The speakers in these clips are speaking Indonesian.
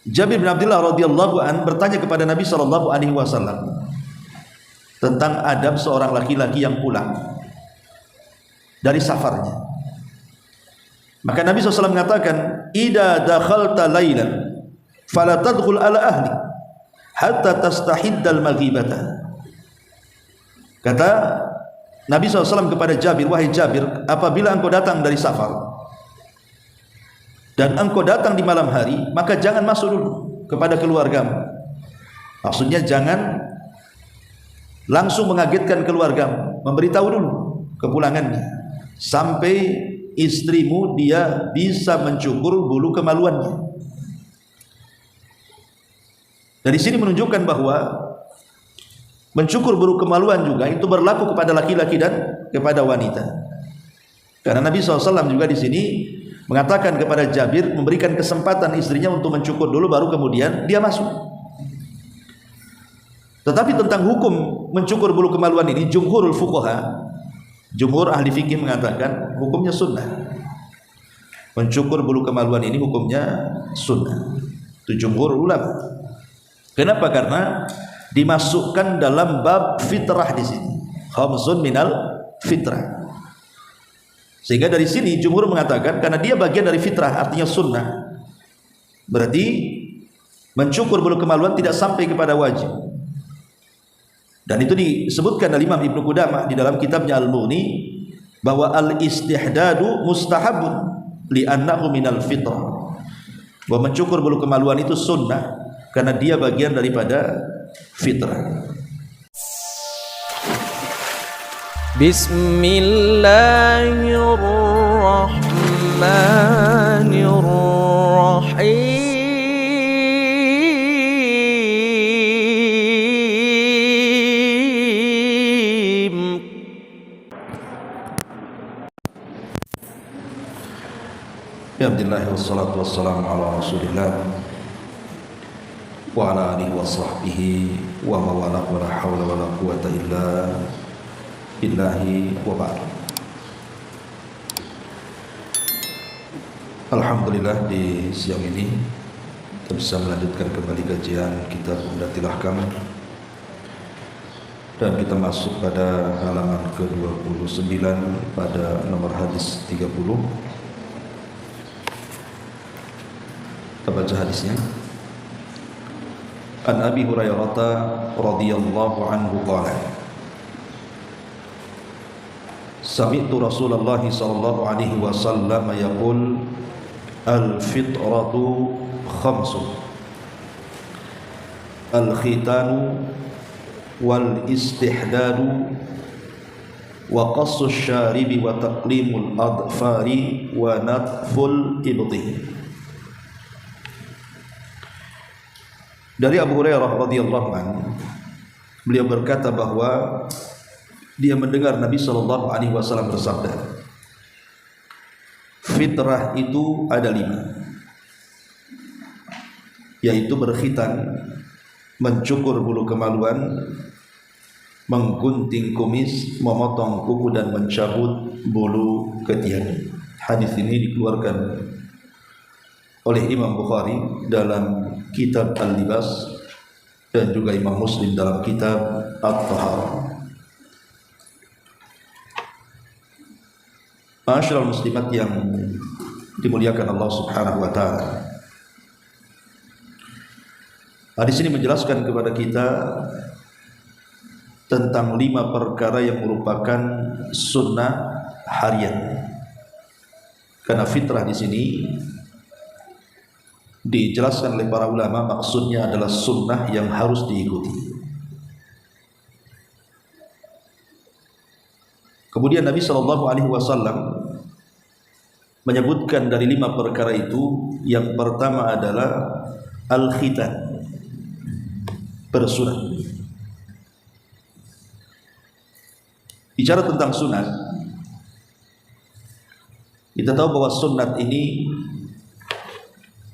Jabir bin Abdullah radhiyallahu an bertanya kepada Nabi sallallahu alaihi wasallam tentang adab seorang laki-laki yang pulang dari safarnya. Maka Nabi SAW mengatakan, "Idza dakhalta lailan fala tadkhul ala ahli hatta tastahiddal maghibata." Kata Nabi SAW kepada Jabir, "Wahai Jabir, apabila engkau datang dari safar dan engkau datang di malam hari, maka jangan masuk dulu kepada keluargamu." Maksudnya jangan langsung mengagetkan keluargamu, memberitahu dulu kepulangannya sampai istrimu dia bisa mencukur bulu kemaluannya. Dari sini menunjukkan bahwa mencukur bulu kemaluan juga itu berlaku kepada laki-laki dan kepada wanita. Karena Nabi SAW juga di sini mengatakan kepada Jabir, memberikan kesempatan istrinya untuk mencukur dulu baru kemudian dia masuk. Tetapi tentang hukum mencukur bulu kemaluan ini, jumhurul fuqaha, jumhur ahli fikih mengatakan hukumnya sunnah. Mencukur bulu kemaluan ini hukumnya sunnah. Itu jumhur ulama. Kenapa? Karena dimasukkan dalam bab fitrah di sini. Khamsun minal fitrah. Sehingga dari sini jumhur mengatakan karena dia bagian dari fitrah, artinya sunnah. Berarti mencukur bulu kemaluan tidak sampai kepada wajib. Dan itu disebutkan oleh Imam Ibnu Qudamah di dalam kitabnya Al-Mughni bahwa al-istihdadu mustahabun li'annahu minal fitrah. Bahwa mencukur bulu kemaluan itu sunnah karena dia bagian daripada fitrah. Bismillahirrahmanirrahim. Alhamdulillah wassalatu wassalamu ala Rasulillah wa ala alihi wa sahbihi wa mawala wa la hawla wa la quwata illa billahi wa ba'd. Alhamdulillah di siang ini kita bisa melanjutkan kembali kajian kitab Umdatul Ahkam dan kita masuk pada halaman ke-29 pada nomor hadis 30. Kita baca hadisnya. An Abi Hurairah radhiyallahu anhu qala, sami'tu Rasulullah sallallahu alaihi wasallam yaqul al-fitratu khamsun al-khitanu wal istihdadu wa qassu syaribi wa taqlimul adfari wa natful ibti. Dari Abu Hurairah radhiyallahu anhu, beliau berkata bahwa dia mendengar Nabi sallallahu alaihi wasallam bersabda, fitrah itu ada 5, yaitu berkhitan, mencukur bulu kemaluan, menggunting kumis, memotong kuku dan mencabut bulu ketiak. Hadis ini dikeluarkan oleh Imam Bukhari dalam kitab Al-Libas dan juga Imam Muslim dalam kitab At-Taharah. Ma'asyiral muslimat yang dimuliakan Allah Subhanahu wa taala. Hadis ini menjelaskan kepada kita tentang 5 perkara yang merupakan sunnah harian. Karena fitrah di sini dijelaskan oleh para ulama maksudnya adalah sunnah yang harus diikuti. Kemudian Nabi SAW menyebutkan dari 5 perkara itu, yang pertama adalah al-khitan, bersunat. Bicara tentang sunat, kita tahu bahwa sunat ini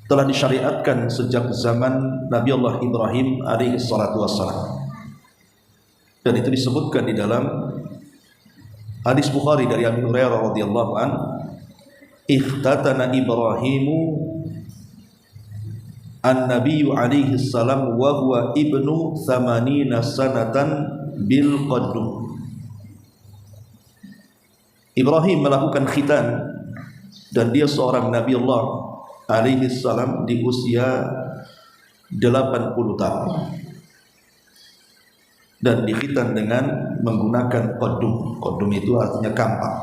telah disyariatkan sejak zaman Nabi Allah Ibrahim alaihi salatu wassalam, dan itu disebutkan di dalam hadis Bukhari dari Abi Hurairah radhiyallahu an, ikhtatana Ibrahimu an-nabiy alaihi salam wa huwa ibnu 80 sanatan bil qaddum. Ibrahim melakukan khitan dan dia seorang Nabi Allah alaihi salam di usia 80 tahun dan dikhitan dengan menggunakan qaddum. Qaddum itu artinya kampak.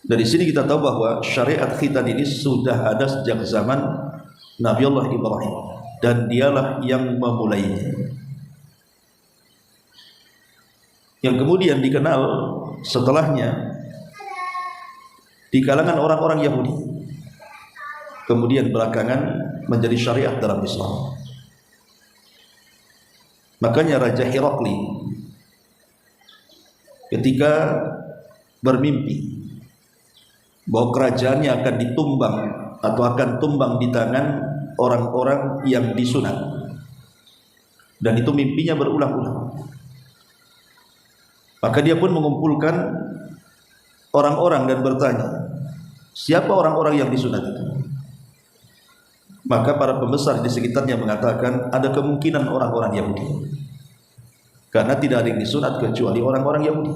Dari sini kita tahu bahwa syariat khitan ini sudah ada sejak zaman Nabi Allah Ibrahim dan dialah yang memulainya, yang kemudian dikenal setelahnya di kalangan orang-orang Yahudi, kemudian belakangan menjadi syariat dalam Islam. Makanya Raja Herakli ketika bermimpi bahwa kerajaannya akan ditumbang atau akan tumbang di tangan orang-orang yang disunat, dan itu mimpinya berulang-ulang, maka dia pun mengumpulkan orang-orang dan bertanya, siapa orang-orang yang disunat itu? Maka para pembesar di sekitarnya mengatakan ada kemungkinan orang-orang Yahudi, karena tidak ada yang disunat kecuali orang-orang Yahudi.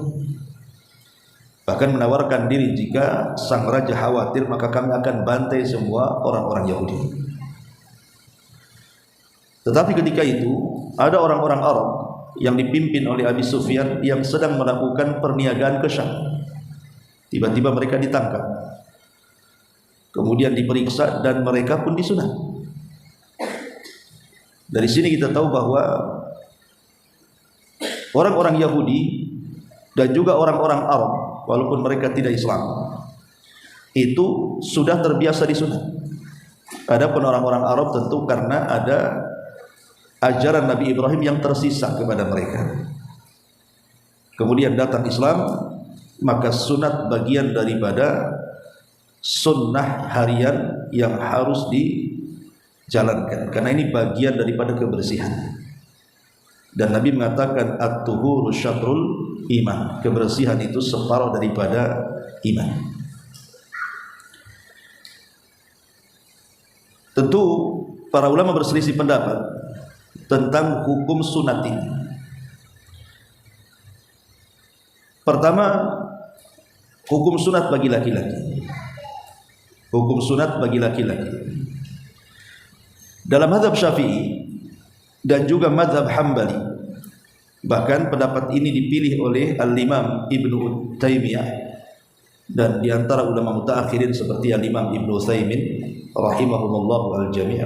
Bahkan menawarkan diri, jika sang raja khawatir maka kami akan bantai semua orang-orang Yahudi. Tetapi ketika itu ada orang-orang Arab yang dipimpin oleh Abi Sufyan yang sedang melakukan perniagaan ke Syam. Tiba-tiba mereka ditangkap, kemudian diperiksa dan mereka pun disunat. Dari sini kita tahu bahwa orang-orang Yahudi dan juga orang-orang Arab, walaupun mereka tidak Islam, itu sudah terbiasa disunat. Adapun orang-orang Arab tentu karena ada ajaran Nabi Ibrahim yang tersisa kepada mereka. Kemudian datang Islam, maka sunat bagian daripada sunnah harian yang harus dijalankan, karena ini bagian daripada kebersihan. Dan Nabi mengatakan at-tuhuru syatrul iman, kebersihan itu separuh daripada iman. Tentu para ulama berselisih pendapat tentang hukum sunat ini. Pertama, hukum sunat bagi laki-laki. Hukum sunat bagi laki-laki. Dalam mazhab Syafi'i dan juga mazhab Hambali, bahkan pendapat ini dipilih oleh Al-Imam Ibnu Taimiyah dan diantara ulama mutaakhirin seperti Al-Imam Ibnu Utsaimin rahimahumullah al-jami',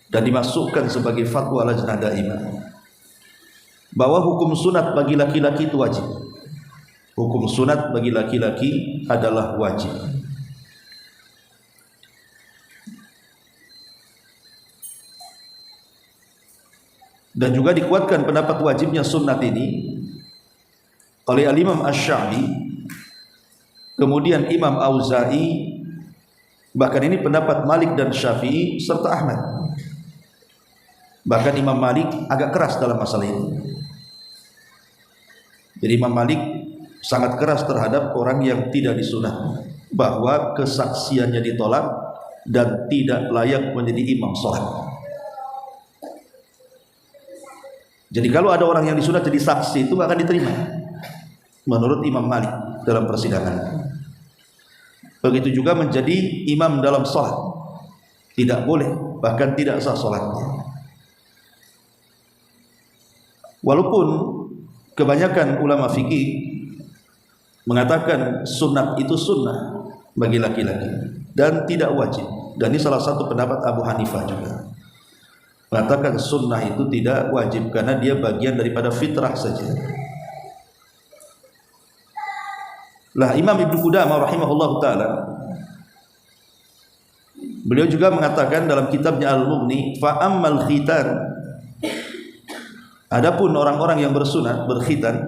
dan dimasukkan sebagai fatwa Lajnah Daimah, bahwa hukum sunat bagi laki-laki itu wajib. Hukum sunat bagi laki-laki adalah wajib. Dan juga dikuatkan pendapat wajibnya sunnat ini oleh Al-Imam Asy-Sya'bi, kemudian Imam Auza'i, bahkan ini pendapat Malik dan Syafi'i serta Ahmad. Bahkan Imam Malik agak keras dalam masalah ini. Jadi Imam Malik sangat keras terhadap orang yang tidak disunat, bahwa kesaksiannya ditolak dan tidak layak menjadi imam sholat. Jadi kalau ada orang yang disunat jadi saksi, itu akan diterima menurut Imam Malik dalam persidangan. Begitu juga menjadi imam dalam sholat, tidak boleh, bahkan tidak sah sholatnya. Walaupun kebanyakan ulama fikih mengatakan sunat itu sunnah bagi laki-laki dan tidak wajib, dan ini salah satu pendapat Abu Hanifah juga, mengatakan sunnah itu tidak wajib karena dia bagian daripada fitrah saja. Lah Imam Ibnu Qudamah rahimahullah taala, beliau juga mengatakan dalam kitabnya Al-Mughni, fa ammal khitan, adapun orang-orang yang bersunat berkhitan,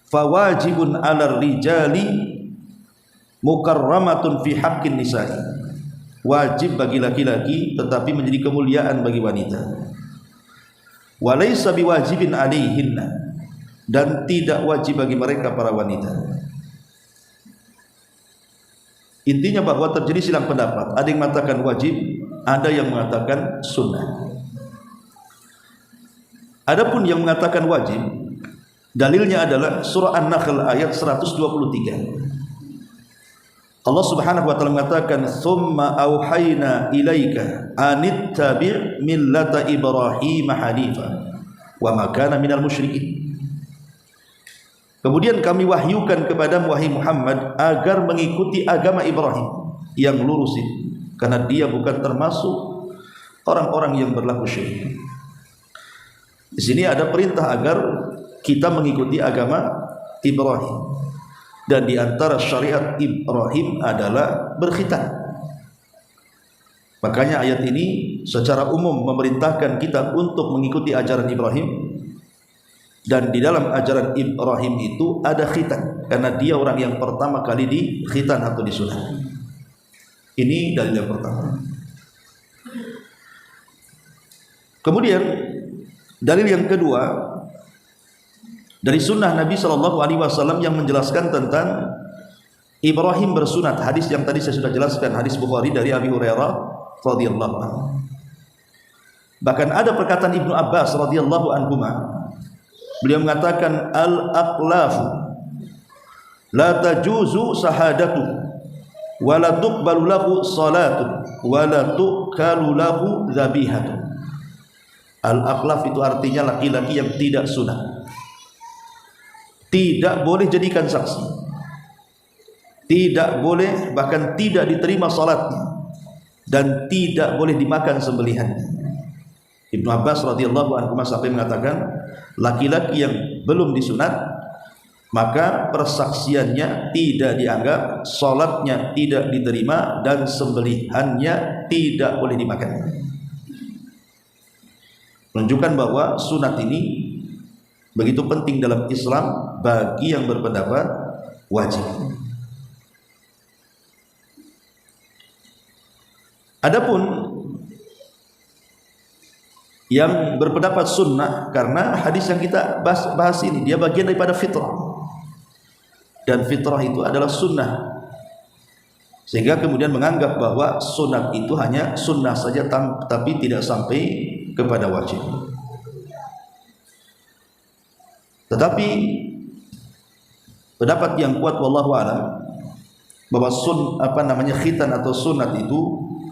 fa wajibun 'alar rijali mukarramatun fi haqqin nisa'i, wajib bagi laki-laki tetapi menjadi kemuliaan bagi wanita. Wa laysa biwajibin 'alaihinna, dan tidak wajib bagi mereka para wanita. Intinya bahwa terjadi silang pendapat. Ada yang mengatakan wajib, ada yang mengatakan sunnah. Adapun yang mengatakan wajib, dalilnya adalah surah An-Nahl ayat 123. Allah Subhanahu wa taala mengatakan, "Tsumma auhayna ilaika anittabi' millata Ibrahim hanifa wa ma kana minal musyrikin." Kemudian kami wahyukan kepadamu wahai Muhammad agar mengikuti agama Ibrahim yang lurus itu, karena dia bukan termasuk orang-orang yang berlaku syirik. Di sini ada perintah agar kita mengikuti agama Ibrahim, dan di antara syariat Ibrahim adalah berkhitan. Makanya ayat ini secara umum memerintahkan kita untuk mengikuti ajaran Ibrahim. Dan di dalam ajaran Ibrahim itu ada khitan, karena dia orang yang pertama kali di khitan atau disunat. Ini dalil yang pertama. Kemudian dalil yang kedua dari sunnah Nabi SAW yang menjelaskan tentang Ibrahim bersunat. Hadis yang tadi saya sudah jelaskan, hadis Bukhari dari Abi Hurairah radhiyallahu anhu. Bahkan ada perkataan Ibnu Abbas radhiyallahu anhu. Beliau mengatakan, al-aqlafu la tajuzu sahadatu wa la tuqbalu lahu salatu wa la tuqalu lahu zabihatu. Al-aqlaf itu artinya laki-laki yang tidak sunat, tidak boleh jadikan saksi, tidak boleh, bahkan tidak diterima salatnya, dan tidak boleh dimakan sembelihannya. Ibnu Abbas radhiyallahu anhu sampai mengatakan, laki-laki yang belum disunat maka persaksiannya tidak dianggap, salatnya tidak diterima, dan sembelihannya tidak boleh dimakan. Menunjukkan bahwa sunat ini begitu penting dalam Islam bagi yang berpendapat wajib. Adapun yang berpendapat sunnah, karena hadis yang kita bahas ini dia bagian daripada fitrah, dan fitrah itu adalah sunnah, sehingga kemudian menganggap bahwa sunat itu hanya sunnah saja tapi tidak sampai kepada wajib. Tetapi pendapat yang kuat wallahu a'lam bahwa khitan atau sunat itu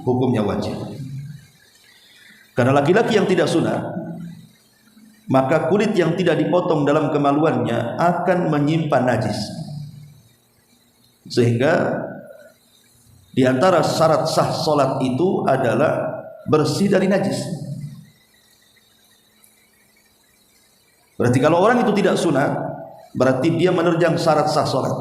hukumnya wajib. Karena laki-laki yang tidak sunat, maka kulit yang tidak dipotong dalam kemaluannya akan menyimpan najis. Sehingga di antara syarat sah salat itu adalah bersih dari najis. Berarti kalau orang itu tidak sunat, berarti dia menerjang syarat sah salat.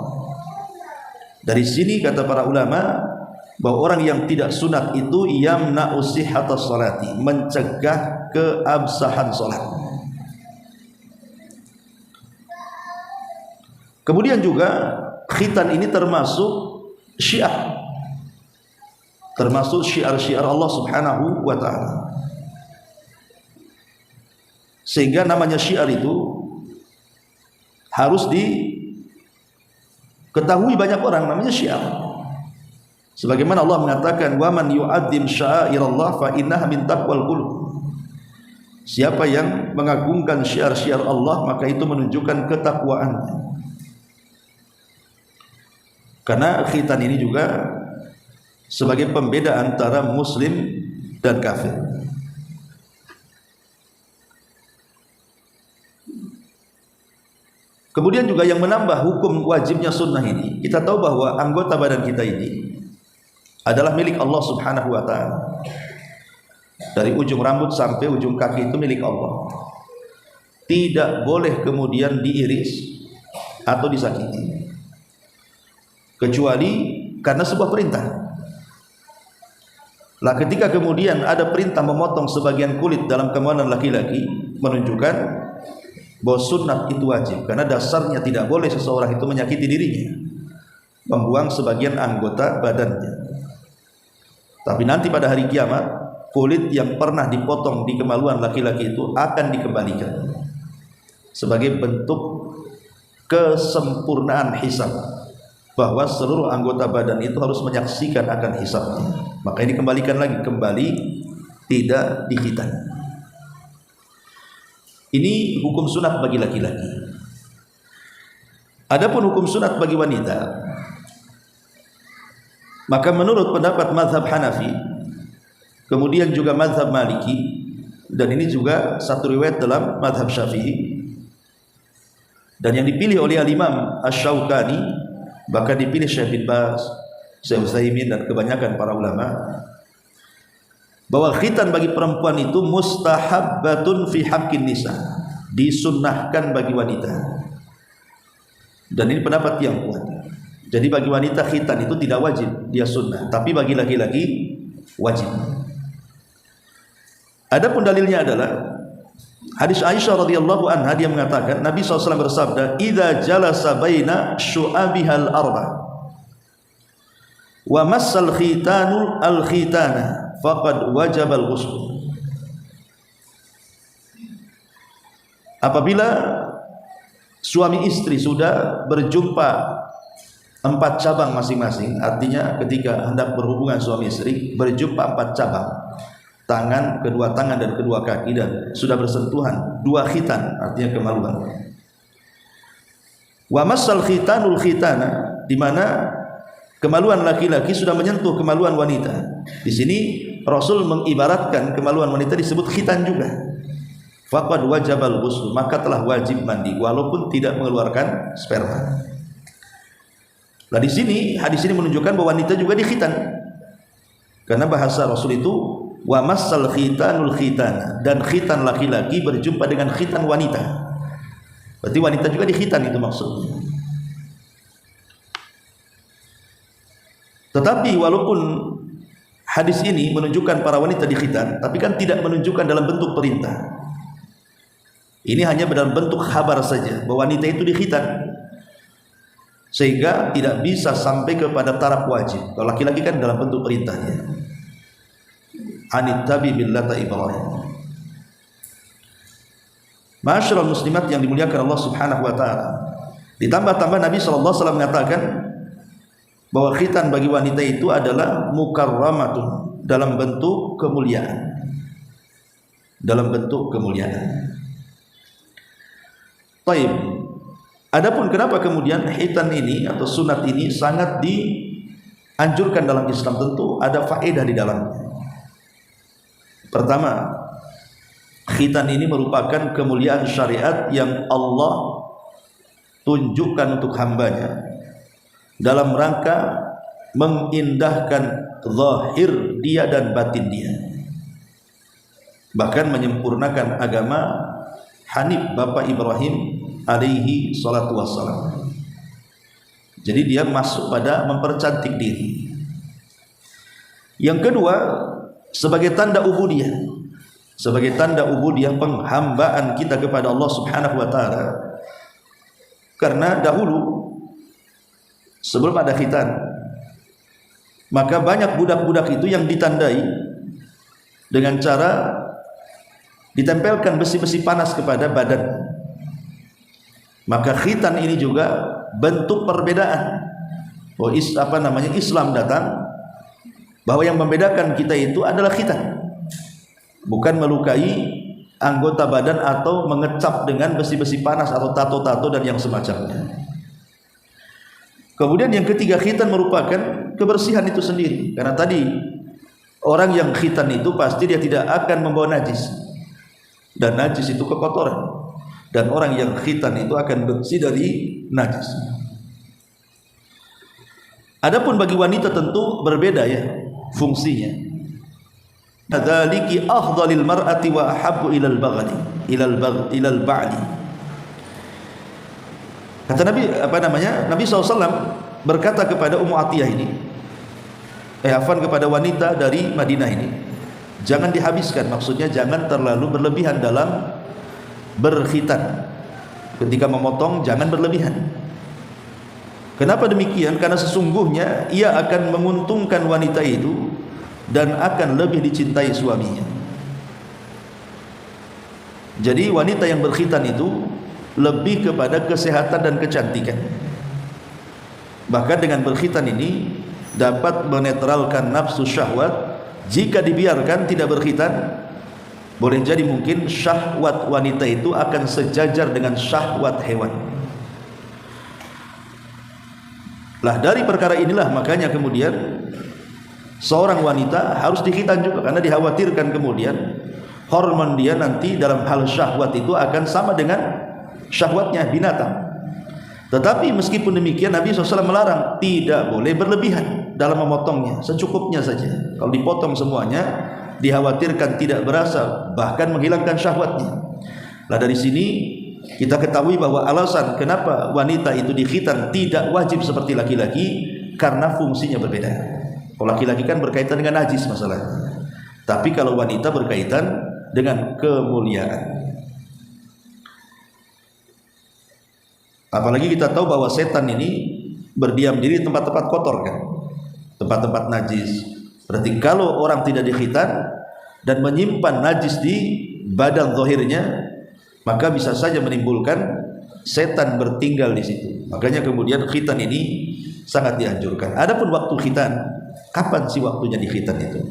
Dari sini kata para ulama bahwa orang yang tidak sunat itu yamna'u sihhatas salati, mencegah keabsahan salat. Kemudian juga khitan ini termasuk syiar, termasuk syiar-syiar Allah Subhanahu wa taala. Sehingga namanya syiar itu harus diketahui banyak orang, namanya syiar. Sebagaimana Allah mengatakan, wa man yu'azzim sya'airallah fa innaha min taqwal qulub. Siapa yang mengagungkan syiar-syiar Allah, maka itu menunjukkan ketakwaan. Karena khitan ini juga sebagai pembeda antara muslim dan kafir. Kemudian juga yang menambah hukum wajibnya sunnah ini, kita tahu bahwa anggota badan kita ini adalah milik Allah Subhanahu wa ta'ala. Dari ujung rambut sampai ujung kaki itu milik Allah. Tidak boleh kemudian diiris atau disakiti, kecuali karena sebuah perintah. Lah ketika kemudian ada perintah memotong sebagian kulit dalam kemaluan laki-laki, menunjukkan bahwa sunnah itu wajib, karena dasarnya tidak boleh seseorang itu menyakiti dirinya, membuang sebagian anggota badannya. Tapi nanti pada hari kiamat, kulit yang pernah dipotong di kemaluan laki-laki itu akan dikembalikan sebagai bentuk kesempurnaan hisab, bahwa seluruh anggota badan itu harus menyaksikan akan hisabnya. Maka ini kembalikan lagi, kembali tidak dikhitan. Ini hukum sunat bagi laki-laki. Adapun hukum sunat bagi wanita, maka menurut pendapat mazhab Hanafi, kemudian juga mazhab Maliki, dan ini juga satu riwayat dalam mazhab Syafi'i, dan yang dipilih oleh Al-Imam Asy-Syaukani, bahkan dipilih Syekh bin Baz, Syekh Utsaimin dan kebanyakan para ulama, bahwa khitan bagi perempuan itu mustahabbatun fi haqqin nisa, disunnahkan bagi wanita. Dan ini pendapat yang kuat. Jadi bagi wanita khitan itu tidak wajib, dia sunnah, tapi bagi laki-laki wajib. Adapun dalilnya adalah hadis Aisyah radhiyallahu anha, dia mengatakan Nabi SAW bersabda, "Idza jalasa baina syu'abihal arba wa massal khitanul al-khitana faqad wajabal ghusl." Apabila suami istri sudah berjumpa 4 cabang masing-masing, artinya ketika hendak berhubungan suami istri berjumpa 4 cabang, tangan, kedua tangan dan kedua kaki, dan sudah bersentuhan 2 khitan, artinya kemaluan. Wa massal khitanul khitana, di mana kemaluan laki-laki sudah menyentuh kemaluan wanita. Di sini Rasul mengibaratkan kemaluan wanita disebut khitan juga. Faqad wajabal ghusl, maka telah wajib mandi walaupun tidak mengeluarkan sperma. Nah di sini hadis ini menunjukkan bahwa wanita juga dikhitan. Karena bahasa Rasul itu wa massal khitanul khitana, dan khitan laki-laki berjumpa dengan khitan wanita. Berarti wanita juga dikhitan, itu maksudnya. Tetapi walaupun hadis ini menunjukkan para wanita dikhitan, tapi kan tidak menunjukkan dalam bentuk perintah. Ini hanya dalam bentuk kabar saja bahwa wanita itu dikhitan, sehingga tidak bisa sampai kepada taraf wajib. Kalau laki-laki kan dalam bentuk perintahnya. Anittabi billata Ibrahim. Ma'asyiral muslimat yang dimuliakan Allah Subhanahu wa taala. Ditambah-tambah Nabi sallallahu alaihi wasallam mengatakan bahwa khitan bagi wanita itu adalah mukarramatun, dalam bentuk kemuliaan. Dalam bentuk kemuliaan. Baik. Adapun kenapa kemudian khitan ini atau sunat ini sangat dianjurkan dalam Islam, tentu ada faedah di dalamnya. Pertama, khitan ini merupakan kemuliaan syariat yang Allah tunjukkan untuk hambanya dalam rangka mengindahkan zahir dia dan batin dia, bahkan menyempurnakan agama Hanif Bapak Ibrahim alaihi salatu wassalam. Jadi dia masuk pada mempercantik diri. Yang kedua, sebagai tanda ubudiyah, sebagai tanda ubudiyah, penghambaan kita kepada Allah Subhanahu wa taala. Karena dahulu sebelum ada khitan, maka banyak budak-budak itu yang ditandai dengan cara ditempelkan besi-besi panas kepada badan. Maka khitan ini juga bentuk perbedaan. Oh, Islam datang bahwa yang membedakan kita itu adalah khitan, bukan melukai anggota badan atau mengecap dengan besi-besi panas atau tato-tato dan yang semacamnya. Kemudian yang ketiga, khitan merupakan kebersihan itu sendiri. Karena tadi orang yang khitan itu pasti dia tidak akan membawa najis, dan najis itu kekotoran, dan orang yang khitan itu akan bersih dari najis. Adapun bagi wanita tentu berbeda ya fungsinya. Dzaliki afdhalil mar'ati wa ahabbu ilal baghli ilal ba'li. Kata Nabi Nabi SAW berkata kepada Ummu Atiyah ini, kepada wanita dari Madinah ini, jangan dihabiskan, maksudnya jangan terlalu berlebihan dalam berkhitan. Ketika memotong jangan berlebihan. Kenapa demikian? Karena sesungguhnya ia akan menguntungkan wanita itu dan akan lebih dicintai suaminya. Jadi wanita yang berkhitan itu lebih kepada kesehatan dan kecantikan. Bahkan dengan berkhitan ini dapat menetralkan nafsu syahwat. Jika dibiarkan tidak berkhitan, boleh jadi mungkin syahwat wanita itu akan sejajar dengan syahwat hewan. Lah dari perkara inilah makanya kemudian seorang wanita harus dikhitan juga, karena dikhawatirkan kemudian hormon dia nanti dalam hal syahwat itu akan sama dengan syahwatnya binatang. Tetapi meskipun demikian Nabi SAW melarang, tidak boleh berlebihan dalam memotongnya, secukupnya saja. Kalau dipotong semuanya dikhawatirkan tidak berasa, bahkan menghilangkan syahwatnya. Nah dari sini kita ketahui bahwa alasan kenapa wanita itu dikhitan tidak wajib seperti laki-laki, karena fungsinya berbeda. Kalau laki-laki kan berkaitan dengan najis masalahnya, tapi kalau wanita berkaitan dengan kemuliaan. Apalagi kita tahu bahwa setan ini berdiam diri di tempat-tempat kotor kan, tempat-tempat najis. Berarti kalau orang tidak dikhitan dan menyimpan najis di badan zahirnya, maka bisa saja menimbulkan setan bertinggal di situ. Makanya kemudian khitan ini sangat dianjurkan. Adapun waktu khitan, kapan sih waktunya di khitan itu?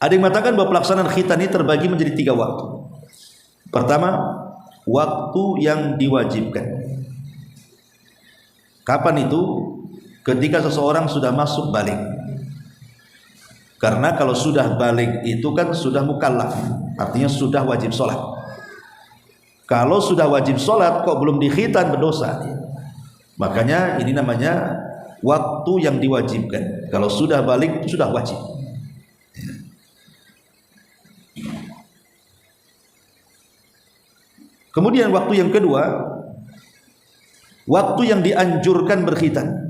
Ada yang mengatakan bahwa pelaksanaan khitan ini terbagi menjadi 3 waktu. Pertama, waktu yang diwajibkan. Kapan itu? Ketika seseorang sudah masuk balik. Karena kalau sudah balik itu kan sudah mukallaf, artinya sudah wajib sholat. Kalau sudah wajib sholat kok belum dikhitan, berdosa. Makanya ini namanya waktu yang diwajibkan. Kalau sudah balik itu sudah wajib. Kemudian waktu yang kedua, waktu yang dianjurkan berkhitan.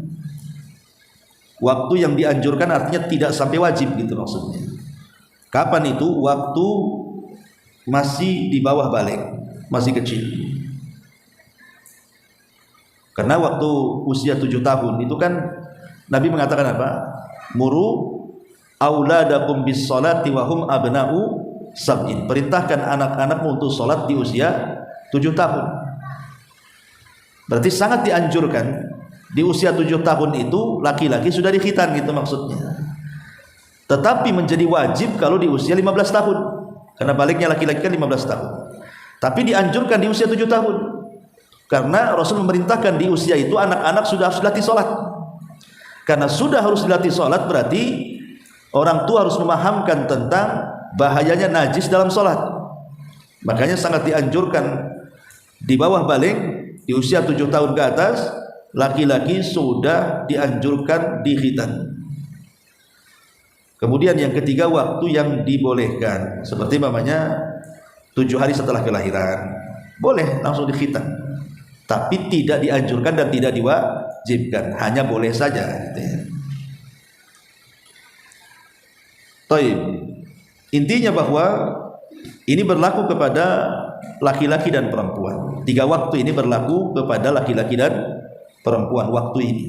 Waktu yang dianjurkan artinya tidak sampai wajib gitu maksudnya. Kapan itu? Waktu masih di bawah balik, masih kecil. Karena waktu usia 7 tahun itu kan Nabi mengatakan apa? Muru auladakum bis salati wa hum abna'u sab'in. Perintahkan anak-anakmu untuk salat di usia 7 tahun. Berarti sangat dianjurkan di usia 7 tahun itu laki-laki sudah dikhitan gitu maksudnya. Tetapi menjadi wajib kalau di usia 15 tahun. Karena baliknya laki-laki kan 15 tahun. Tapi dianjurkan di usia 7 tahun. Karena Rasul memerintahkan di usia itu anak-anak sudah harus dilatih sholat. Karena sudah harus dilatih sholat berarti orang tua harus memahamkan tentang bahayanya najis dalam sholat. Makanya sangat dianjurkan di bawah balik, di usia 7 tahun ke atas, laki-laki sudah dianjurkan dikhitan. Kemudian yang ketiga, waktu yang dibolehkan, seperti namanya 7 hari setelah kelahiran, boleh langsung dikhitan, tapi tidak dianjurkan dan tidak diwajibkan, hanya boleh saja gitu ya. Taib. Intinya bahwa ini berlaku kepada laki-laki dan perempuan. 3 waktu ini berlaku kepada laki-laki dan perempuan waktu ini.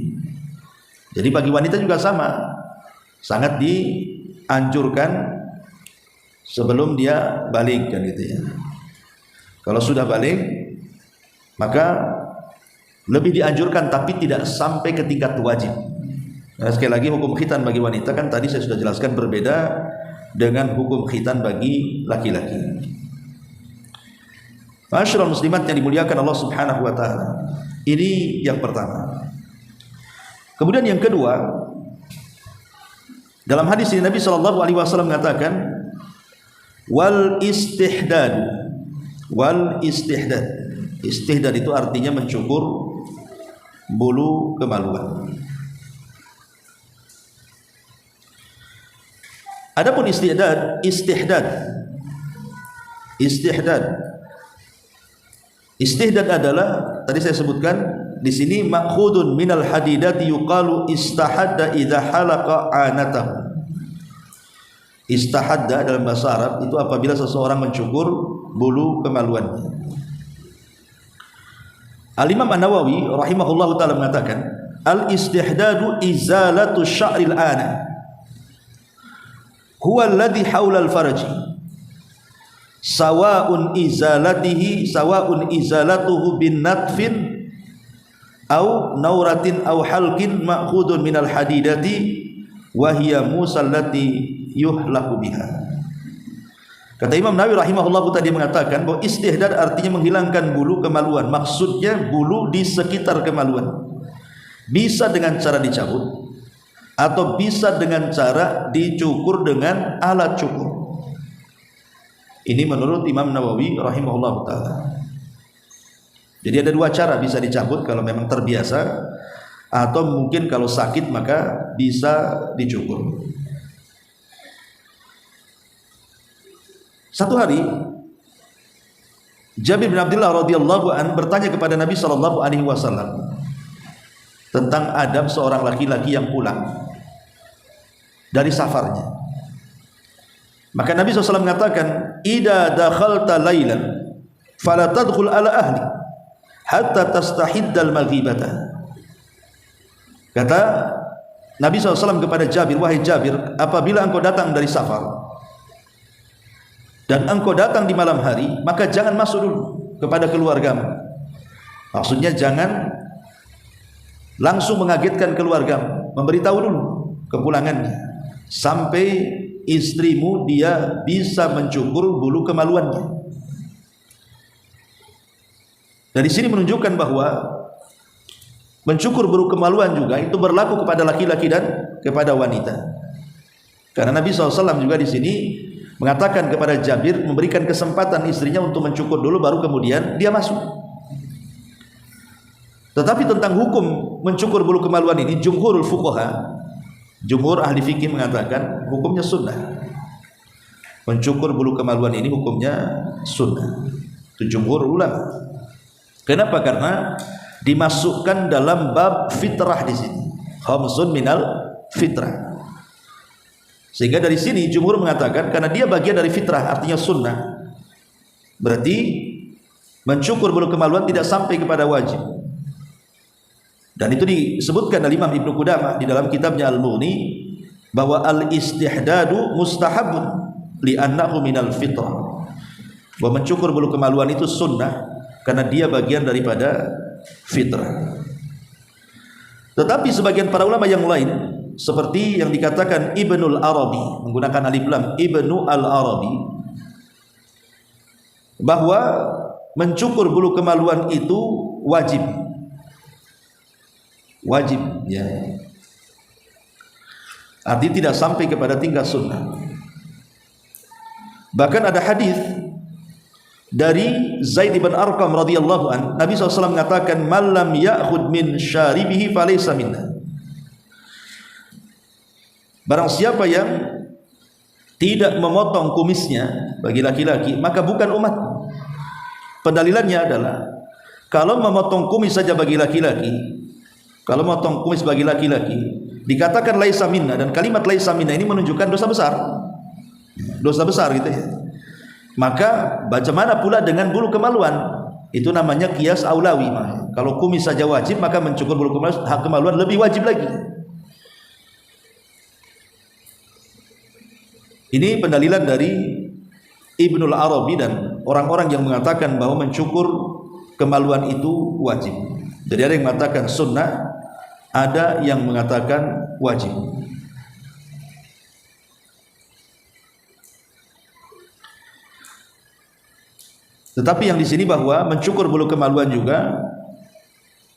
Jadi bagi wanita juga sama, sangat dianjurkan sebelum dia balik kan gitu ya. Kalau sudah balik maka lebih dianjurkan, tapi tidak sampai ke tingkat wajib. Nah, sekali lagi hukum khitan bagi wanita kan tadi saya sudah jelaskan berbeda dengan hukum khitan bagi laki-laki. Ma'asyiral muslimat yang dimuliakan Allah Subhanahu wa taala. Ini yang pertama. Kemudian yang kedua, dalam hadis ini Nabi sallallahu alaihi wasallam mengatakan wal istihdad. Wal istihdad. Istihdad itu artinya mencukur bulu kemaluan. Adapun istihdad adalah tadi saya sebutkan di sini ma'khudun minal hadidati yuqalu istahadda idza halaqa anatahu. Istahadda dalam bahasa Arab itu apabila seseorang mencukur bulu kemaluannya. Al-Imam An-Nawawi rahimahullahu taala mengatakan al-istihdadu izalatu sya'ril ana huwa alladhi haula al-farji sawa'un izalatuhu bin natfin au nauratin au halqin ma'khudun minal hadidati wa hiya musallati yuhlaku biha. Kata Imam Nawawi rahimahullah tadi mengatakan bahwa istihdad artinya menghilangkan bulu kemaluan. Maksudnya bulu di sekitar kemaluan. Bisa dengan cara dicabut atau bisa dengan cara dicukur dengan alat cukur. Ini menurut Imam Nawawi rahimahullah ta'ala. Jadi ada dua cara, bisa dicabut kalau memang terbiasa, atau mungkin kalau sakit maka bisa dicukur. Satu hari Jabir bin Abdullah radhiyallahu an bertanya kepada Nabi sallallahu alaihi wasallam tentang adab seorang laki-laki yang pulang dari safarnya. Maka Nabi SAW mengatakan, "Idza dakhalta lailan fala tadkhul ala ahli hatta tastahiddal maghibata." Kata Nabi SAW kepada Jabir, "Wahai Jabir, apabila engkau datang dari safar dan engkau datang di malam hari, maka jangan masuk dulu kepada keluargamu." Maksudnya jangan langsung mengagetkan keluargamu, memberitahu dulu kepulangannya sampai istrimu dia bisa mencukur bulu kemaluannya. Dari sini menunjukkan bahwa mencukur bulu kemaluan juga itu berlaku kepada laki-laki dan kepada wanita. Karena Nabi SAW juga di sini mengatakan kepada Jabir, memberikan kesempatan istrinya untuk mencukur dulu, baru kemudian dia masuk. Tetapi tentang hukum mencukur bulu kemaluan ini, jumhurul fuqaha, jumhur ahli fikih mengatakan hukumnya sunnah. Mencukur bulu kemaluan ini hukumnya sunnah. Itu jumhur ulama. Kenapa? Karena dimasukkan dalam bab fitrah di sini. Khamsun minal fitrah. Sehingga dari sini jumhur mengatakan karena dia bagian dari fitrah, artinya sunnah. Berarti mencukur bulu kemaluan tidak sampai kepada wajib. Dan itu disebutkan oleh Imam Ibnu Qudamah di dalam kitabnya Al-Mughni bahwa al-istihdadu mustahabun li'annahu minal fitrah. Bahwa mencukur bulu kemaluan itu sunnah karena dia bagian daripada fitrah. Tetapi sebagian para ulama yang lain seperti yang dikatakan Ibnul Arabi, menggunakan alif lam, Ibnu Al-Arabi, bahwa mencukur bulu kemaluan itu wajib. Wajib, ya. Artinya tidak sampai kepada tingkat sunnah. Bahkan ada hadis dari Zaid bin Arqam radhiyallahu an, Nabi SAW mengatakan, "Man lam ya'khud min syaribihi falaysa minna." Barang siapa yang tidak memotong kumisnya bagi laki-laki, maka bukan umat. Pendalilannya adalah kalau memotong kumis saja bagi laki-laki, kalau memotong kumis bagi laki-laki dikatakan laisa minna, dan kalimat laisa minna ini menunjukkan dosa besar. Dosa besar gitu ya. Maka bagaimana pula dengan bulu kemaluan? Itu namanya qiyas aulawi. Kalau kumis saja wajib, maka mencukur bulu kemaluan lebih wajib lagi. Ini pendalilan dari Ibnul Arabi dan orang-orang yang mengatakan bahwa mencukur kemaluan itu wajib. Jadi ada yang mengatakan sunnah, ada yang mengatakan wajib. Tetapi yang di sini bahwa mencukur bulu kemaluan juga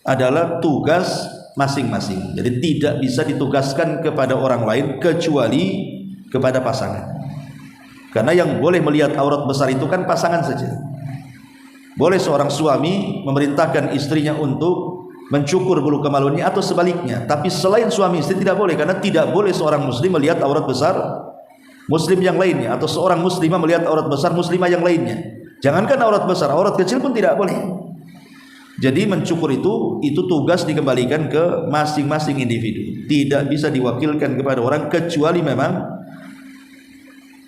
adalah tugas masing-masing. Jadi tidak bisa ditugaskan kepada orang lain kecuali kepada pasangan. Karena yang boleh melihat aurat besar itu kan pasangan saja. Boleh seorang suami memerintahkan istrinya untuk mencukur bulu kemaluannya atau sebaliknya. Tapi selain suami istri tidak boleh, karena tidak boleh seorang muslim melihat aurat besar muslim yang lainnya, atau seorang muslimah melihat aurat besar muslimah yang lainnya. Jangankan aurat besar, aurat kecil pun tidak boleh. Jadi mencukur itu tugas dikembalikan ke masing-masing individu. Tidak bisa diwakilkan kepada orang, kecuali memang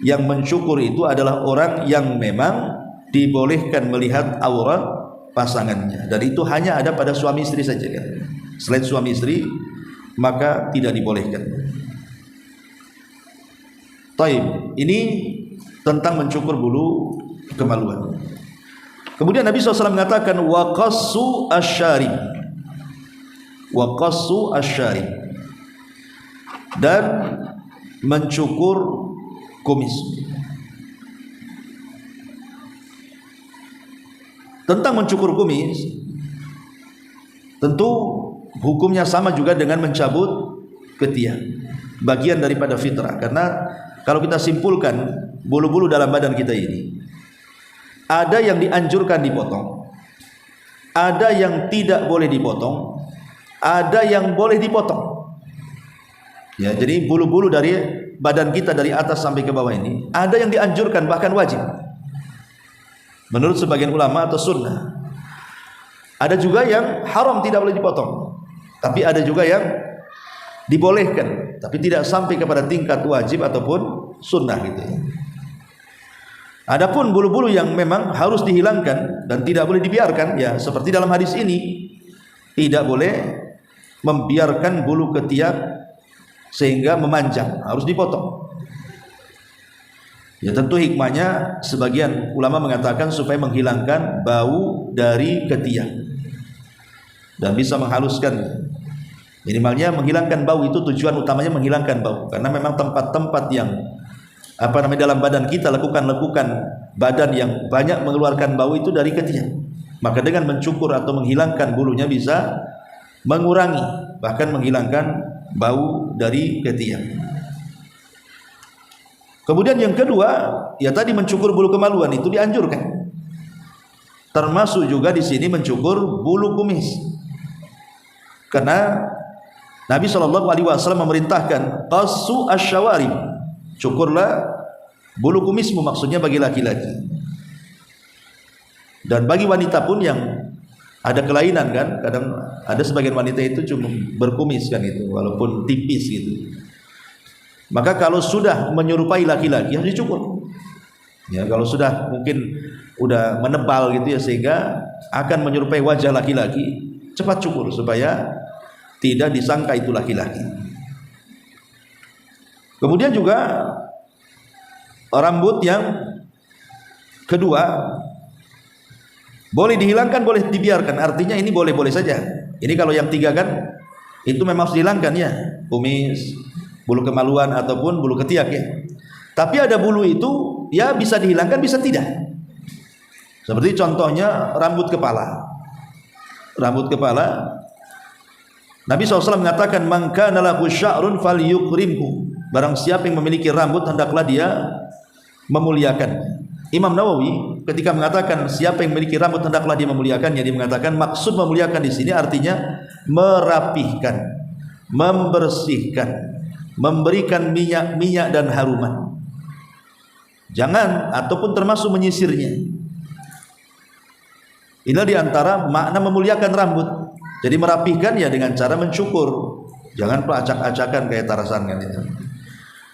yang mencukur itu adalah orang yang memang dibolehkan melihat aurat pasangannya, dan itu hanya ada pada suami istri saja kan. Selain suami istri maka tidak dibolehkan. Taib, ini tentang mencukur bulu kemaluan. Kemudian Nabi SAW mengatakan wa qassu asyarib, wa qassu asyarib, dan mencukur kumis. Tentang mencukur kumis, tentu hukumnya sama juga dengan mencabut ketiak, bagian daripada fitrah. Karena kalau kita simpulkan, bulu-bulu dalam badan kita ini ada yang dianjurkan dipotong, ada yang tidak boleh dipotong, ada yang boleh dipotong. Ya, jadi bulu-bulu dari badan kita dari atas sampai ke bawah ini ada yang dianjurkan, bahkan wajib menurut sebagian ulama atau sunnah. Ada juga yang haram, tidak boleh dipotong, tapi ada juga yang dibolehkan, tapi tidak sampai kepada tingkat wajib ataupun sunnah gitu. Adapun bulu-bulu yang memang harus dihilangkan dan tidak boleh dibiarkan, ya seperti dalam hadis ini, tidak boleh membiarkan bulu ketiak sehingga memanjang, harus dipotong. Ya tentu hikmahnya sebagian ulama mengatakan supaya menghilangkan bau dari ketiak dan bisa menghaluskan. Minimalnya menghilangkan bau, itu tujuan utamanya menghilangkan bau, karena memang tempat-tempat yang dalam badan kita, lekukan-lekukan badan yang banyak mengeluarkan bau itu dari ketiak. Maka dengan mencukur atau menghilangkan bulunya bisa mengurangi, bahkan menghilangkan bau dari ketiak. Kemudian yang kedua, ya tadi mencukur bulu kemaluan itu dianjurkan. Termasuk juga di sini mencukur bulu kumis. Karena Nabi SAW memerintahkan qassu asyawarib, cukurlah bulu kumismu, maksudnya bagi laki-laki. Dan bagi wanita pun yang ada kelainan kan, kadang ada sebagian wanita itu cuma berkumis kan itu, walaupun tipis gitu. Maka kalau sudah menyerupai laki-laki harus dicukur. Ya, kalau sudah mungkin udah menebal gitu ya, sehingga akan menyerupai wajah laki-laki, cepat cukur supaya tidak disangka itu laki-laki. Kemudian juga rambut yang kedua boleh dihilangkan, boleh dibiarkan. Artinya ini boleh-boleh saja. Ini kalau yang tiga kan itu memang harus dihilangkan ya, kumis, bulu kemaluan ataupun bulu ketiak ya. Tapi ada bulu itu ya bisa dihilangkan, bisa tidak. Seperti contohnya rambut kepala. Rambut kepala, Nabi SAW mengatakan, man kana lahu sya'run falyukrimhu. Barang siapa yang memiliki rambut, hendaklah dia memuliakan. Imam Nawawi ketika mengatakan siapa yang memiliki rambut hendaklah dia memuliakannya, dia mengatakan maksud memuliakan di sini artinya merapihkan, membersihkan, memberikan minyak dan haruman. Jangan ataupun termasuk menyisirnya. Inilah diantara makna memuliakan rambut. Jadi merapihkan ya dengan cara mencukur, jangan acak-acakan kayak Tarzan kan itu.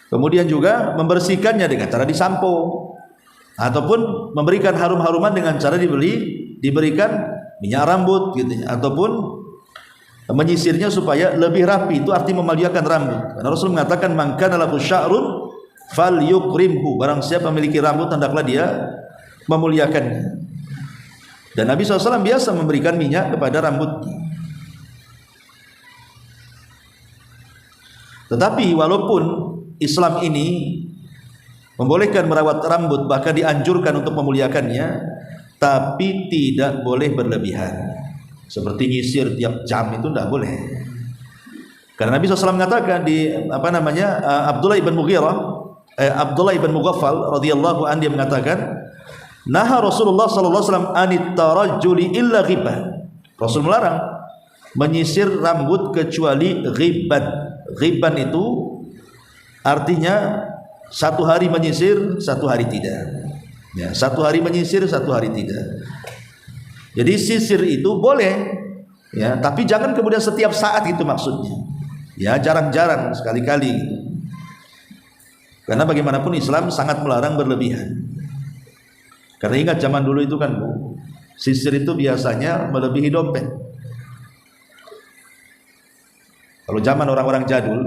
Kemudian juga membersihkannya dengan cara disampo, ataupun memberikan harum-haruman dengan cara diberikan minyak rambut gitu, ataupun menyisirnya supaya lebih rapi. Itu arti memuliakan rambut. Karena Rasul mengatakan man kana lahu sya'run falyukrimhu. Barang siapa memiliki rambut hendaklah dia memuliakannya. Dan Nabi SAW biasa memberikan minyak kepada rambutnya. Tetapi walaupun Islam ini membolehkan merawat rambut, bahkan dianjurkan untuk memuliakannya, tapi tidak boleh berlebihan. Seperti nyisir tiap jam itu tidak boleh. Karena Nabi SAW mengatakan di Abdullah ibn Mughaffal radhiyallahu anhu, dia mengatakan, naha Rasulullah SAW anit tarajjuli illa ghibban. Rasul melarang menyisir rambut kecuali ghibban. Ghibban itu artinya satu hari menyisir, satu hari tidak. Ya, satu hari menyisir, satu hari tidak. Jadi sisir itu boleh, ya, tapi jangan kemudian setiap saat itu maksudnya. Ya, jarang-jarang, sekali-kali. Karena bagaimanapun Islam sangat melarang berlebihan. Karena ingat zaman dulu itu kan, Bu, sisir itu biasanya melebihi dompet. Kalau zaman orang-orang jadul,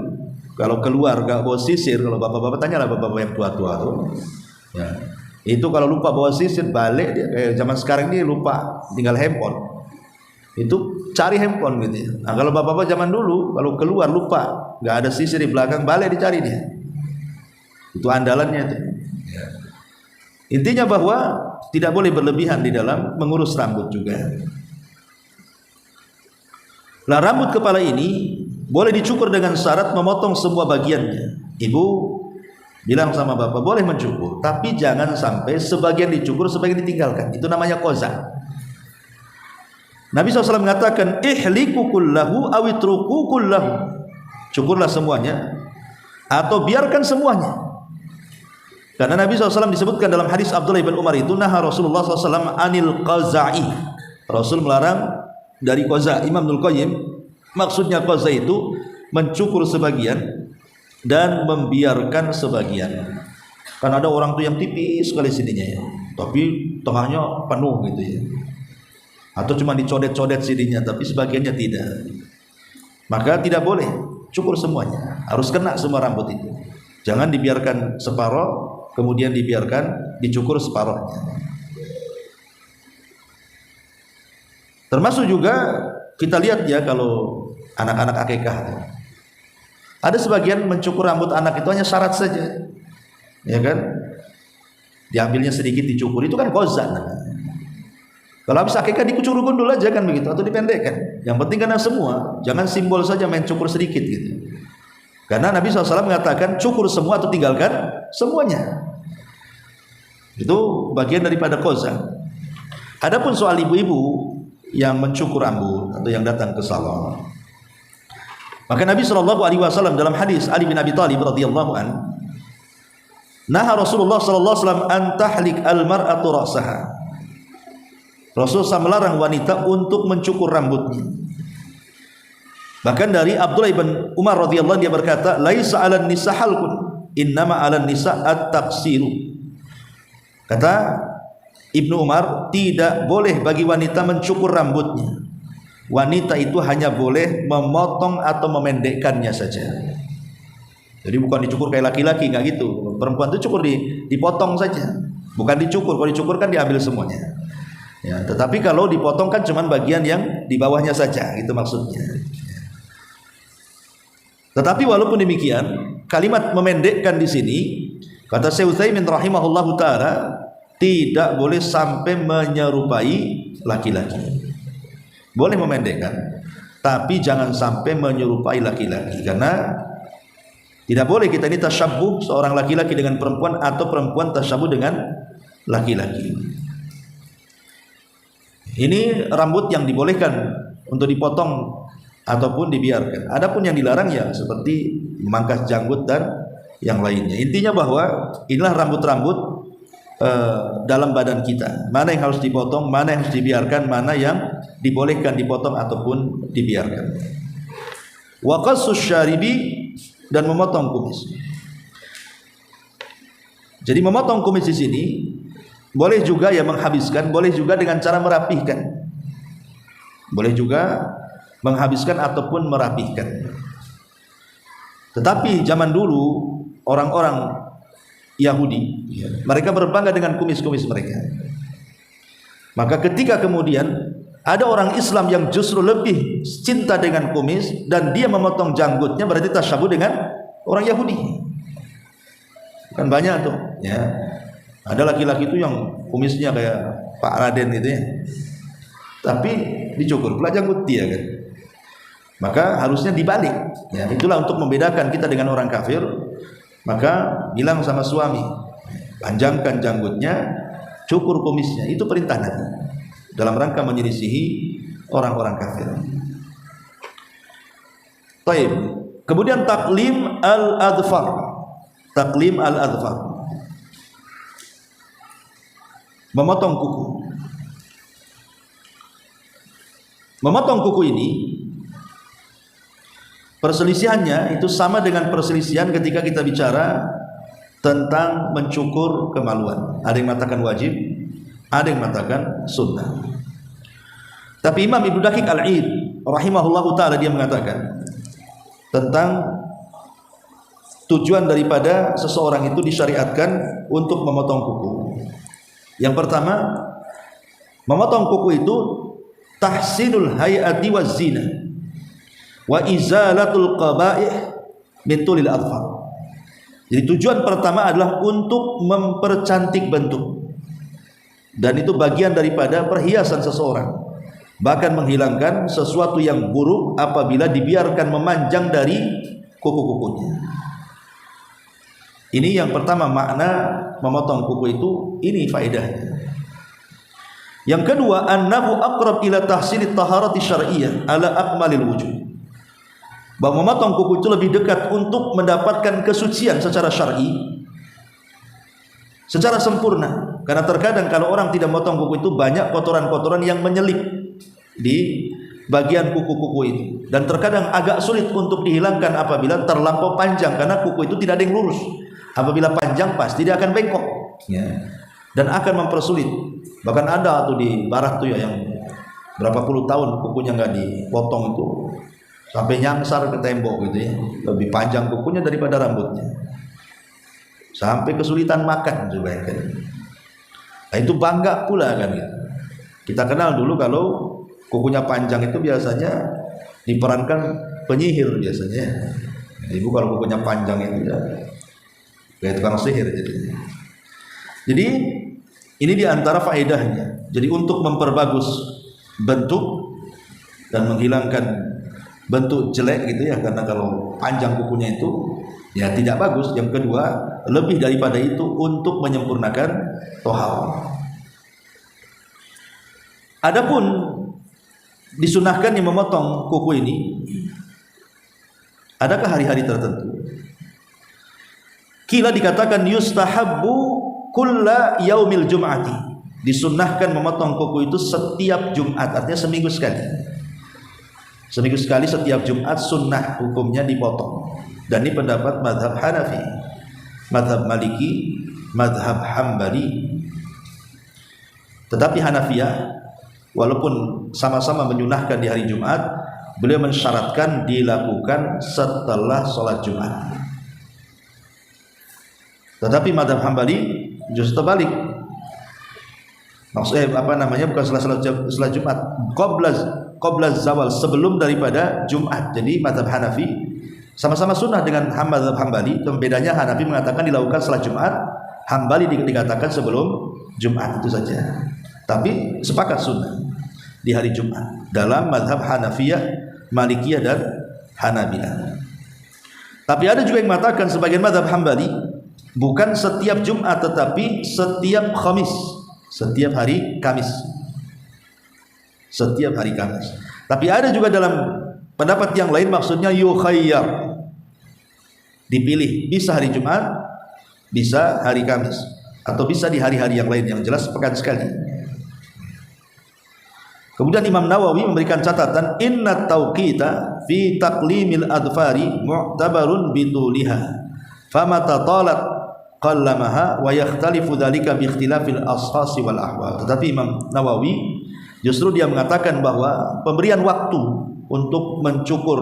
kalau keluar gak bawa sisir, kalau bapak-bapak tanyalah bapak-bapak yang tua-tua tuh, ya, itu kalau lupa bawa sisir balik dia. Zaman sekarang ini lupa tinggal handphone, Itu cari handphone gitu ya. Nah, kalau bapak-bapak zaman dulu kalau keluar lupa, nggak ada sisir di belakang, balik dicari dia. Itu andalannya itu. Intinya bahwa tidak boleh berlebihan di dalam mengurus rambut juga. Nah, rambut kepala ini boleh dicukur dengan syarat memotong semua bagiannya. Ibu bilang sama bapak boleh mencukur, tapi jangan sampai sebagian dicukur, sebagian ditinggalkan. Itu namanya qaza. Nabi SAW mengatakan ihliku kullahu awitruku kullahu, cukurlah semuanya atau biarkan semuanya. Karena Nabi SAW disebutkan dalam hadis Abdullah bin Umar itu, naha Rasulullah SAW anil qaza'i, Rasul melarang dari qaza. Imam Ibnul Qayyim maksudnya qaza itu mencukur sebagian dan membiarkan sebagian. Karena ada orang tuh yang tipis sekali sininya ya, tapi tengahnya penuh gitu ya, atau cuma dicodet-codet sininya tapi sebagiannya tidak. Maka tidak boleh cukur semuanya, harus kena semua rambut itu. Jangan dibiarkan separoh kemudian dibiarkan dicukur separohnya. Termasuk juga kita lihat ya, kalau anak-anak akikah ada sebagian mencukur rambut anak itu hanya syarat saja, ya kan, diambilnya sedikit dicukur, itu kan qaza. Kalau habis akikah dikucur gundul aja kan begitu, atau dipendekkan. Yang penting karena semua, jangan simbol saja main cukur sedikit gitu. Karena Nabi SAW mengatakan cukur semua atau tinggalkan semuanya. Itu bagian daripada qaza. Adapun soal ibu-ibu yang mencukur rambut atau yang datang ke salon, maka Nabi SAW dalam hadis Ali bin Abi Thalib radhiyallahu an, naha Rasulullah SAW an tahlik al-mar'atu ra'saha. Rasul SAW melarang wanita untuk mencukur rambutnya. Bahkan dari Abdullah bin Umar radhiyallahu anhu dia berkata, laisa 'alan nisa halqun, innama 'alan nisa at-taqsiru. Kata Ibnu Umar, tidak boleh bagi wanita mencukur rambutnya. Wanita itu hanya boleh memotong atau memendekkannya saja. Jadi bukan dicukur kayak laki-laki, nggak gitu. Perempuan itu cukur dipotong saja, bukan dicukur. Kalau dicukur kan diambil semuanya. Ya, tetapi kalau dipotong kan cuma bagian yang di bawahnya saja, itu maksudnya. Tetapi walaupun demikian, kalimat memendekkan di sini, kata Syekh Utsaimin rahimahullahu taala, tidak boleh sampai menyerupai laki-laki. Boleh memendekkan, tapi jangan sampai menyerupai laki-laki, karena tidak boleh kita ini tasyabbuh seorang laki-laki dengan perempuan atau perempuan tasyabbuh dengan laki-laki. Ini rambut yang dibolehkan untuk dipotong ataupun dibiarkan. Adapun yang dilarang ya seperti memangkas janggut dan yang lainnya. Intinya bahwa inilah rambut-rambut dalam badan kita, mana yang harus dipotong, mana yang harus dibiarkan, mana yang dibolehkan dipotong ataupun dibiarkan. Wa qassus syaribi, dan memotong kumis. Jadi memotong kumis di sini boleh juga ya menghabiskan, boleh juga dengan cara merapihkan. Boleh juga menghabiskan ataupun merapihkan. Tetapi zaman dulu orang-orang Yahudi, mereka berbangga dengan kumis-kumis mereka. Maka ketika kemudian ada orang Islam yang justru lebih cinta dengan kumis dan dia memotong janggutnya, berarti tasyabbuh dengan orang Yahudi. Kan banyak tuh, ya. Ada laki-laki itu yang kumisnya kayak Pak Raden gitu ya, tapi dicukur pula janggut dia kan. Maka harusnya dibalik. Ya, itulah untuk membedakan kita dengan orang kafir. Maka bilang sama suami, panjangkan janggutnya, cukur kumisnya. Itu perintah Nabi dalam rangka menyelisihi orang-orang kafir. Baik. Kemudian taklim al-adfar. Taklim al-adfar, memotong kuku. Memotong kuku ini perselisihannya itu sama dengan perselisihan ketika kita bicara tentang mencukur kemaluan. Ada yang mengatakan wajib, ada yang mengatakan sunnah. Tapi Imam Ibnu Daqiq Al-Id rahimahullahu taala dia mengatakan tentang tujuan daripada seseorang itu disyariatkan untuk memotong kuku. Yang pertama, memotong kuku itu tahsinul hayati waz zina wa izalatul qaba'ih min tulil adfar. Jadi tujuan pertama adalah untuk mempercantik bentuk, dan itu bagian daripada perhiasan seseorang, bahkan menghilangkan sesuatu yang buruk apabila dibiarkan memanjang dari kuku-kukunya. Ini yang pertama, makna memotong kuku itu, ini faedahnya. Yang kedua, annahu aqrab ila tahsinit taharati syar'iyyah ala akmalil wujud. Bahwa memotong kuku itu lebih dekat untuk mendapatkan kesucian secara syar'i, secara sempurna. Karena terkadang kalau orang tidak memotong kuku itu, banyak kotoran-kotoran yang menyelip di bagian kuku-kuku itu, dan terkadang agak sulit untuk dihilangkan apabila terlampau panjang, karena kuku itu tidak ada yang lurus. Apabila panjang pasti dia akan bengkok, ya, dan akan mempersulit. Bahkan ada tuh di barat tuh ya, yang berapa puluh tahun kukunya nggak dipotong itu sampai nyangsar ke tembok gitu ya, lebih panjang kukunya daripada rambutnya, sampai kesulitan makan juga kan. Nah, itu bangga pula kan gitu. Kita kenal dulu kalau kukunya panjang itu biasanya diperankan penyihir biasanya. Ibu kalau kukunya panjang itu ya kayak tukang sihir jadinya. Jadi ini diantara faedahnya. Jadi untuk memperbagus bentuk dan menghilangkan bentuk jelek gitu ya, karena kalau panjang kukunya itu ya tidak bagus. Yang kedua, lebih daripada itu untuk menyempurnakan tohal. Adapun disunahkannya memotong kuku ini, adakah hari-hari tertentu? Kila dikatakan yustahabbu kulla yaumil jum'ati, disunnahkan memotong kuku itu setiap Jumat, artinya seminggu sekali. Seminggu sekali setiap Jumat sunnah hukumnya dipotong. Dan ini pendapat mazhab Hanafi, mazhab Maliki, mazhab Hambali. Tetapi Hanafiyah walaupun sama-sama menyunahkan di hari Jumat, beliau mensyaratkan dilakukan setelah sholat Jumat. Tetapi mazhab Hambali justru terbalik. Maksudnya bukan setelah Jumat, qabla zawal, sebelum daripada Jumat. Jadi mazhab Hanafi sama-sama sunnah dengan mazhab Hambali. Bedanya Hanafi mengatakan dilakukan setelah Jumat, Hambali dikatakan sebelum Jumat, itu saja. Tapi sepakat sunnah di hari Jumat dalam mazhab Hanafiyah, Malikiyah dan Hanabilah. Tapi ada juga yang mengatakan sebagian mazhab Hambali, bukan setiap Jumat tetapi setiap Khamis, setiap hari Kamis. Setiap hari Kamis. Tapi ada juga dalam pendapat yang lain, maksudnya yukhayyar, dipilih, bisa hari Jumat, bisa hari Kamis, atau bisa di hari-hari yang lain, yang jelas pekan sekali. Kemudian Imam Nawawi memberikan catatan, inna tauqita fi taqlimil adfari mu'tabarun bituliha famata talat qallamaha wa yakhtalifu dzalika bi ikhtilafil ashasi wal ahwal. Tetapi Imam Nawawi justru dia mengatakan bahwa pemberian waktu untuk mencukur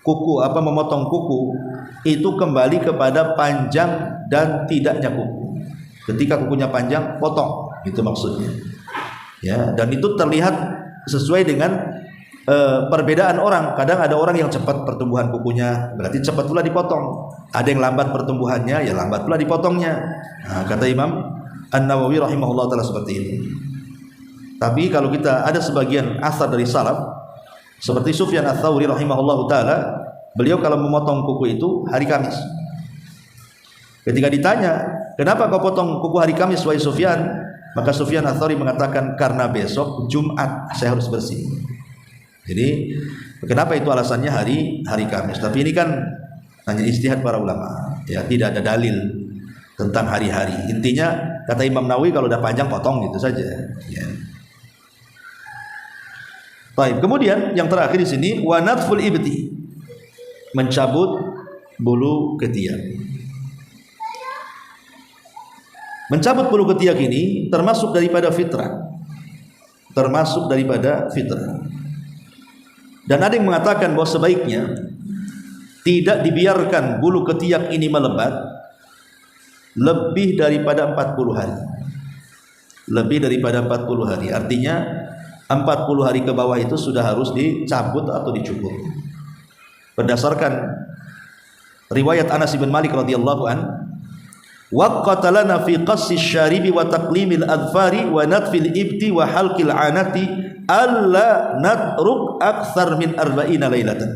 kuku, memotong kuku itu kembali kepada panjang dan tidaknya kuku. Ketika kukunya panjang, potong, itu maksudnya. Ya, dan itu terlihat sesuai dengan perbedaan orang. Kadang ada orang yang cepat pertumbuhan kukunya, berarti cepat pula dipotong. Ada yang lambat pertumbuhannya, ya lambat pula dipotongnya. Nah, kata Imam An-Nawawi rahimahullah ta'ala seperti ini. Tapi kalau kita ada sebagian asar dari salaf, seperti Sufyan Ats-Tsauri rahimahullah ta'ala, beliau kalau memotong kuku itu hari Kamis. Ketika ditanya, kenapa kau potong kuku hari Kamis wahai Sufyan? Maka Sufyan Ats-Tsauri mengatakan, karena besok Jumat saya harus bersih. Jadi kenapa itu alasannya hari Kamis. Tapi ini kan hanya ijtihad para ulama, ya, tidak ada dalil tentang hari-hari. Intinya kata Imam Nawawi, kalau udah panjang potong, gitu saja, ya. Baik, kemudian yang terakhir di sini wa natful ibti, mencabut bulu ketiak. Mencabut bulu ketiak ini termasuk daripada fitrah. Dan ada yang mengatakan bahwa sebaiknya tidak dibiarkan bulu ketiak ini melebat lebih daripada 40 hari. Lebih daripada 40 hari. Artinya 40 hari ke bawah itu sudah harus dicabut atau dicukur. Berdasarkan riwayat Anas bin Malik radhiyallahu an, waqata lana fi qassi syaribi wa taqlimil adfari wa natfil ibti wa halqil anati alla natruk akthar min 40 lailatan.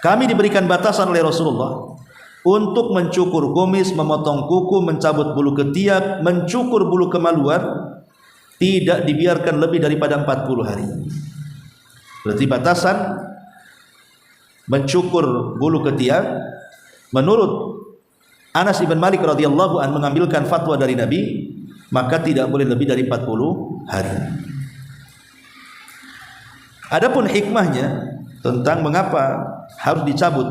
Kami diberikan batasan oleh Rasulullah untuk mencukur kumis, memotong kuku, mencabut bulu ketiak, mencukur bulu kemaluan, tidak dibiarkan lebih daripada 40 hari. Berarti batasan mencukur bulu ketiak menurut Anas bin Malik radhiyallahu an mengambilkan fatwa dari Nabi, maka tidak boleh lebih dari 40 hari. Adapun hikmahnya tentang mengapa harus dicabut,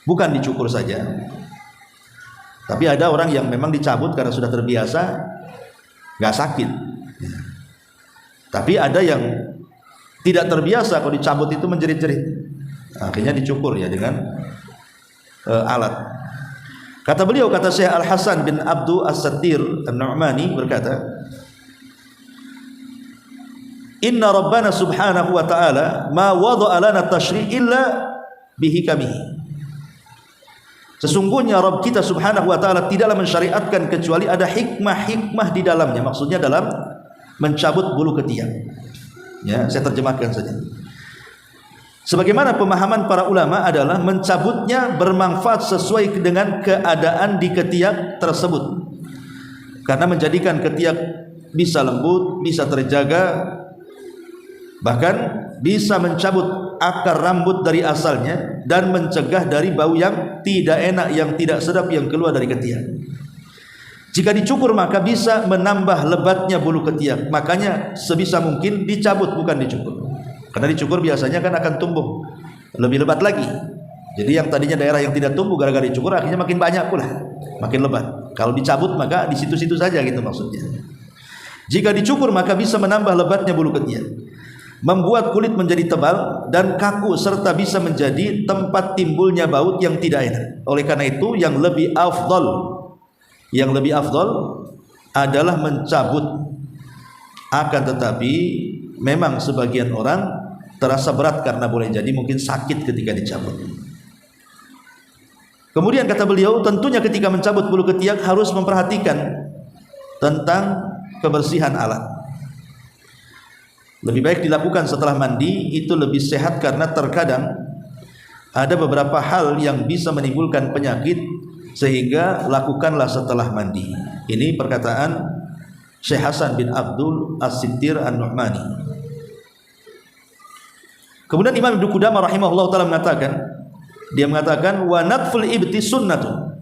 bukan dicukur saja. Tapi ada orang yang memang dicabut karena sudah terbiasa, nggak sakit. Tapi ada yang tidak terbiasa, kalau dicabut itu menjerit-jerit, akhirnya dicukur ya dengan alat. Kata beliau, kata Syekh Al-Hasan bin Abdu As-Sattir An-Nu'mani berkata, Inna Rabbana subhanahu wa ta'ala ma wada'a lana tashri' illa bihikamihi. Sesungguhnya Rabb kita subhanahu wa ta'ala tidaklah mensyariatkan kecuali ada hikmah-hikmah di dalamnya. Maksudnya dalam mencabut bulu ketiak. Ya, saya terjemahkan saja. Sebagaimana pemahaman para ulama adalah mencabutnya bermanfaat sesuai dengan keadaan di ketiak tersebut. Karena menjadikan ketiak bisa lembut, bisa terjaga, bahkan bisa mencabut akar rambut dari asalnya dan mencegah dari bau yang tidak enak, yang tidak sedap yang keluar dari ketiak. Jika dicukur maka bisa menambah lebatnya bulu ketiak. Makanya sebisa mungkin dicabut, bukan dicukur. Karena dicukur biasanya kan akan tumbuh lebih lebat lagi. Jadi yang tadinya daerah yang tidak tumbuh gara-gara dicukur akhirnya makin banyak pula, makin lebat. Kalau dicabut maka di situ-situ saja gitu maksudnya. Jika dicukur maka bisa menambah lebatnya bulu ketiak, membuat kulit menjadi tebal dan kaku, serta bisa menjadi tempat timbulnya baut yang tidak enak. Oleh karena itu yang lebih afdal adalah mencabut. Akan tetapi memang sebagian orang terasa berat karena boleh jadi mungkin sakit ketika dicabut. Kemudian kata beliau, tentunya ketika mencabut bulu ketiak harus memperhatikan tentang kebersihan alat. Lebih baik dilakukan setelah mandi, itu lebih sehat karena terkadang ada beberapa hal yang bisa menimbulkan penyakit, sehingga lakukanlah setelah mandi. Ini perkataan Syekh Hasan bin Abdul As-Sittir An-Nu'mani. Kemudian Imam Ibnu Qudamah rahimahullah ta'ala mengatakan wa natful ibti sunnatun,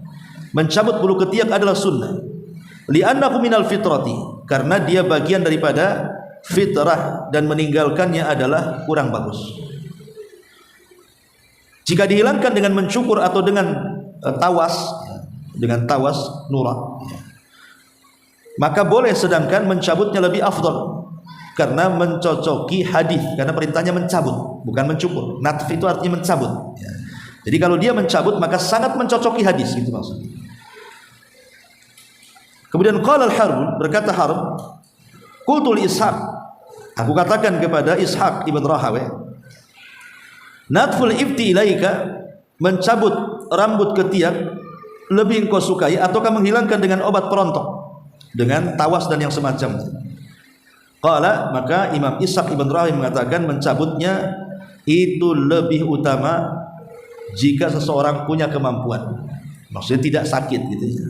mencabut bulu ketiak adalah sunnah, li'annahu minal fitrati, karena dia bagian daripada fitrah dan meninggalkannya adalah kurang bagus. Jika dihilangkan dengan mencukur atau dengan tawas nurah, maka boleh, sedangkan mencabutnya lebih afdal karena mencocoki hadis, karena perintahnya mencabut bukan mencukur. Natf itu artinya mencabut. Jadi kalau dia mencabut maka sangat mencocoki hadis, gitu maksudnya. Kemudian qala al-Harb, berkata Harb, qultu li Ishaq, aku katakan kepada Ishaq ibn Rahawai, natful ibti ilaika, mencabut rambut ketiak lebih engkau sukai ataukah menghilangkan dengan obat perontok, dengan tawas dan yang semacamnya? Qala, maka Imam Ishaq ibn Rahawai mengatakan mencabutnya itu lebih utama jika seseorang punya kemampuan, maksudnya tidak sakit gitu ya.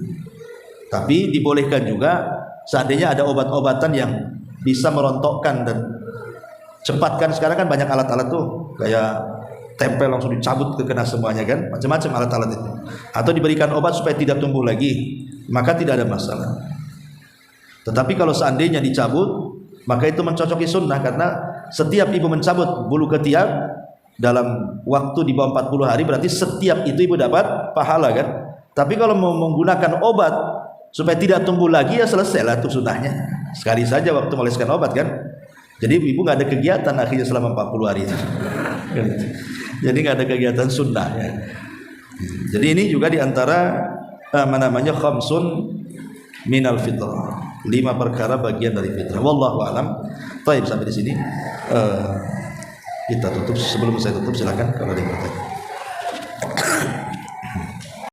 Tapi dibolehkan juga seandainya ada obat-obatan yang bisa merontokkan dan cepat. Kan sekarang kan banyak alat-alat tuh, kayak tempel langsung dicabut kena semuanya kan, macam-macam alat-alat itu. Atau diberikan obat supaya tidak tumbuh lagi, maka tidak ada masalah. Tetapi kalau seandainya dicabut, maka itu mencocoki sunnah, karena setiap ibu mencabut bulu ketiak dalam waktu di bawah 40 hari, berarti setiap itu ibu dapat pahala kan. Tapi kalau mau menggunakan obat supaya tidak tumbuh lagi, ya selesailah itu sunnahnya, sekali saja waktu meleskan obat kan. Jadi ibu nggak ada kegiatan akhirnya selama 40 hari itu. Jadi nggak ada kegiatan sunnah ya. Jadi ini juga diantara khamsun minal fitrah. 5 perkara bagian dari fitrah. Wallahu alam. Baik, sampai di sini kita tutup. Sebelum saya tutup silakan kalau ada yang bertanya.